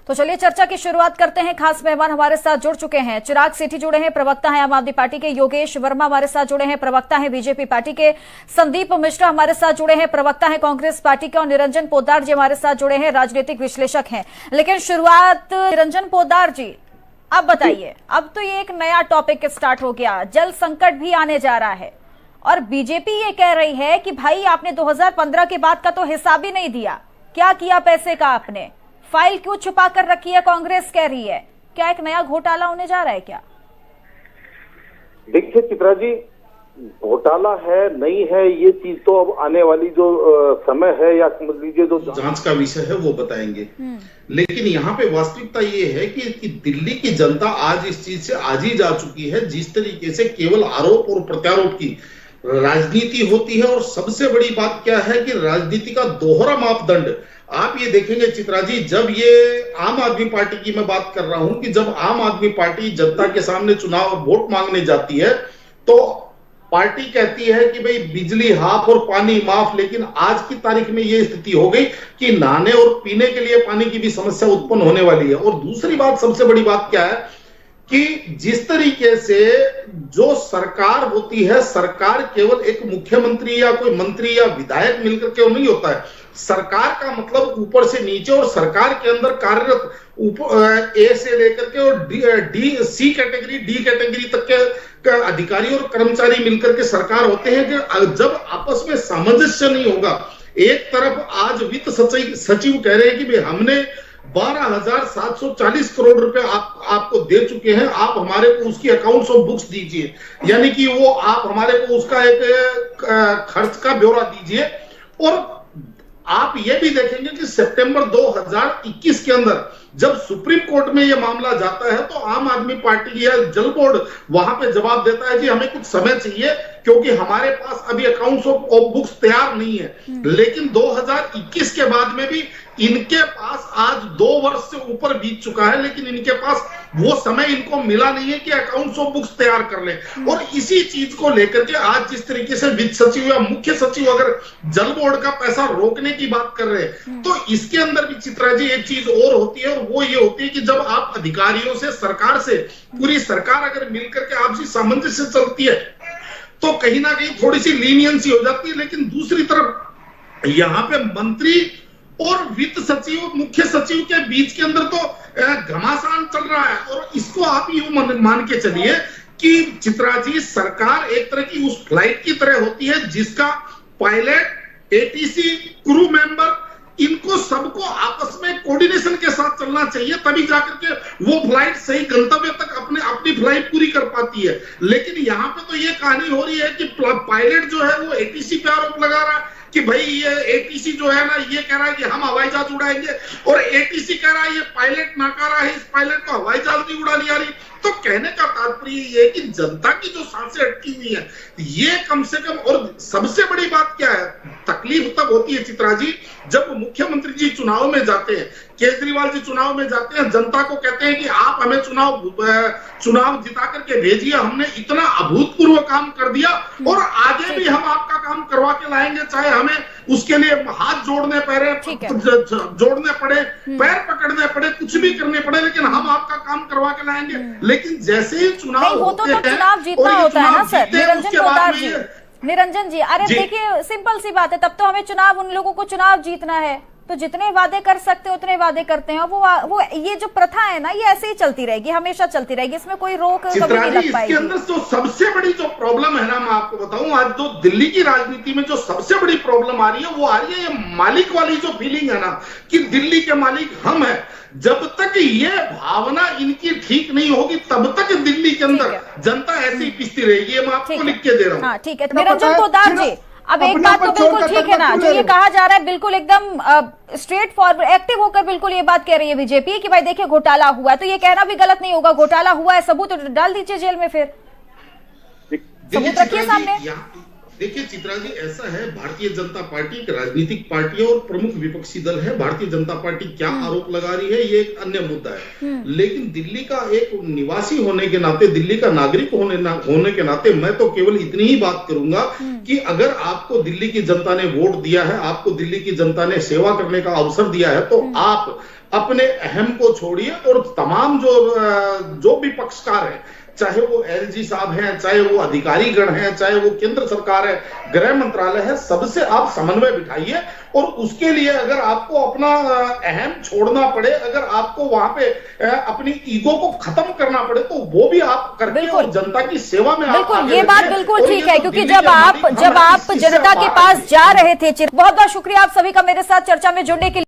तो चलिए चर्चा की शुरुआत करते हैं। खास मेहमान हमारे साथ जुड़ चुके हैं। चिराग सेठी जुड़े हैं, प्रवक्ता हैं आम आदमी पार्टी के। योगेश वर्मा हमारे साथ जुड़े हैं, प्रवक्ता हैं बीजेपी पार्टी के। संदीप मिश्रा हमारे साथ जुड़े हैं, प्रवक्ता हैं कांग्रेस पार्टी के। और निरंजन पोद्दार जी हमारे साथ जुड़े हैं, राजनीतिक विश्लेषक हैं। लेकिन शुरुआत निरंजन पोद्दार जी, अब बताइए, अब तो ये एक नया टॉपिक स्टार्ट हो गया, जल संकट भी आने जा रहा है और बीजेपी ये कह रही है कि भाई आपने 2015 के बाद का तो हिसाब ही नहीं दिया, क्या किया पैसे का आपने, फाइल क्यों छुपा कर रखी है, कांग्रेस कह रही है। क्या एक नया घोटाला होने जा रहा है क्या? देखिए चित्रा जी, घोटाला है नहीं है ये चीज तो अब आने वाली जो समय है या समझ लीजिए जो जांच का विषय है वो बताएंगे। लेकिन यहाँ पे वास्तविकता ये है कि दिल्ली की जनता आज इस चीज से आज ही जा चुकी है। जिस तरीके से केवल आरोप और प्रत्यारोप की राजनीति होती है, और सबसे बड़ी बात क्या है कि राजनीति का दोहरा मापदंड आप ये देखेंगे चित्रा जी, जब ये आम आदमी पार्टी की मैं बात कर रहा हूं कि जब आम आदमी पार्टी जनता के सामने चुनाव वोट मांगने जाती है तो पार्टी कहती है कि भाई बिजली हाफ और पानी माफ। लेकिन आज की तारीख में ये स्थिति हो गई कि नहाने और पीने के लिए पानी की भी समस्या उत्पन्न होने वाली है। और दूसरी बात, सबसे बड़ी बात क्या है कि जिस तरीके से जो सरकार होती है, सरकार केवल एक मुख्यमंत्री या कोई मंत्री या विधायक मिलकर के नहीं होता है। सरकार का मतलब ऊपर से नीचे, और सरकार के अंदर कार्यरत ए से लेकर के और D C category D category तक के अधिकारी और कर्मचारी मिलकर के सरकार होते हैं। कि जब आपस में सामंजस्य नहीं होगा, एक तरफ आज वित्त सचिव कह रहे हैं कि भाई हमने 12,740 करोड़ रुपए आपको दे चुके हैं, आप हमारे को उसकी अकाउंट्स ऑफ बुक्स दीजिए, यानी कि वो आप हमारे को उसका एक खर्च का ब्यौरा दीजिए। और आप ये भी देखेंगे कि सितंबर 2021 के अंदर जब सुप्रीम कोर्ट में ये मामला जाता है तो आम आदमी पार्टी या जल बोर्ड वहां पे जवाब देता है कि हमें कुछ समय चाहिए क्योंकि हमारे पास अभी अकाउंट्स ऑफ बुक्स तैयार नहीं है। लेकिन 2021 के बाद में भी इनके पास आज 2 वर्ष से ऊपर बीत चुका है, लेकिन इनके पास वो समय इनको मिला नहीं है कि अकाउंट्स ऑफ बुक्स तैयार कर ले। और इसी चीज को लेकर के आज जिस तरीके से वित्त सचिव या मुख्य सचिव अगर जल बोर्ड का पैसा रोकने की बात कर रहे हैं तो इसके अंदर भी चित्रा जी एक चीज और होती है, और वो ये होती है कि जब आप अधिकारियों से, सरकार से, पूरी सरकार अगर मिलकर के आपसी सामंजस्य चलती है तो कहीं ना कहीं थोड़ी सी लीनियंसी हो जाती है। लेकिन दूसरी तरफ यहाँ पे मंत्री और वित्त सचिव, मुख्य सचिव के बीच के अंदर तो घमासान चल रहा है। और इसको आप यूं मान के चलिए कि चित्रा जी, सरकार एक तरह की उस फ्लाइट की तरह होती है जिसका पायलट, एटीसी, क्रू मेंबर, इनको सबको आपस में कोऑर्डिनेशन के साथ चलना चाहिए, तभी जाकर के वो फ्लाइट सही गंतव्य तक अपनी फ्लाइट पूरी कर पाती है। लेकिन यहाँ पे तो ये कहानी हो रही है कि पायलट जो है वो एटीसी पे आरोप लगा रहा है कि भाई ये एटीसी जो है ना, ये कह रहा है कि हम हवाई जहाज उड़ाएंगे, और एटीसी कह रहा है ये पायलट नाकारा है, इस पायलट को हवाई जहाज नहीं उड़ानी आ रही। तो कहने का तात्पर्य ये है कि जनता की जो सांसें अटकी हुई है ये कम से कम। और सबसे बड़ी बात क्या है, तकलीफ तब होती है चित्रा जी जब मुख्यमंत्री जी चुनाव में जाते हैं, केजरीवाल जी चुनाव में जाते हैं, जनता को कहते हैं कि आप हमें चुनाव जिता करके भेजिए, हमने इतना अभूतपूर्व काम कर दिया और आगे भी हम आपका काम करवा के लाएंगे, चाहे हमें उसके लिए हाथ जोड़ने पड़े, पैर पकड़ने पड़े, कुछ भी करने पड़े, लेकिन हम आपका काम करवा के लाएंगे। लेकिन जैसे ही चुनाव होते हैं, चुनाव जीतना होता है ना सर, निरंजन पोद्दार जी, निरंजन जी, अरे देखिए सिंपल सी बात है, तब तो हमें चुनाव, उन लोगों को चुनाव जीतना है तो जितने वादे कर सकते हैं उतने वादे करते हैं। वो ये जो प्रथा है ना, ये ऐसे ही चलती रहेगी, हमेशा चलती रहेगी, इसमें कोई रोक कभी नहीं लग पाएगी। इसके अंदर तो सबसे बड़ी जो प्रॉब्लम है ना, मैं आपको बताऊं, आज जो दिल्ली की राजनीति में जो सबसे बड़ी प्रॉब्लम आ रही है वो आ रही है ये मालिक वाली जो फीलिंग है ना कि दिल्ली के मालिक हम हैं। जब तक ये भावना इनकी ठीक नहीं होगी तब तक दिल्ली के अंदर जनता ऐसे ही पिसती रहेगी। मैं आपको लिख के दे रहा हूँ। ठीक है निरंजन पोद्दार जी, अब एक बात तो बिल्कुल ठीक है ना, जो ये कहा जा रहा है बिल्कुल एकदम स्ट्रेट फॉरवर्ड, एक्टिव होकर बिल्कुल ये बात कह रही है बीजेपी कि भाई देखिए घोटाला हुआ है, तो ये कहना भी गलत नहीं होगा, घोटाला हुआ है, सबूत डाल दीजिए जेल में, फिर सबूत रखिए सामने। देखिए चित्रा जी, ऐसा है, भारतीय जनता पार्टी एक राजनीतिक पार्टी है और प्रमुख विपक्षी दल है। भारतीय जनता पार्टी क्या आरोप लगा रही है ये एक अन्य मुद्दा है, लेकिन दिल्ली का एक निवासी होने के नाते, दिल्ली का नागरिक होने के नाते मैं तो केवल इतनी ही बात करूंगा कि अगर आपको दिल्ली की जनता ने वोट दिया है, आपको दिल्ली की जनता ने सेवा करने का अवसर दिया है, तो आप अपने अहम को छोड़िए और तमाम जो भी पक्षकार है, चाहे वो एलजी साहब हैं, चाहे वो अधिकारी गण हैं, चाहे वो केंद्र सरकार है, गृह मंत्रालय है, सबसे आप समन्वय बिठाइए। और उसके लिए अगर आपको अपना अहम छोड़ना पड़े, अगर आपको वहां पे अपनी ईगो को खत्म करना पड़े, तो वो भी आप करके और जनता की सेवा में बिल्कुल, ये बात बिल्कुल ठीक है, क्योंकि जब आप जनता के पास जा रहे थे। बहुत बहुत शुक्रिया आप सभी का मेरे साथ चर्चा में जुड़ने के लिए।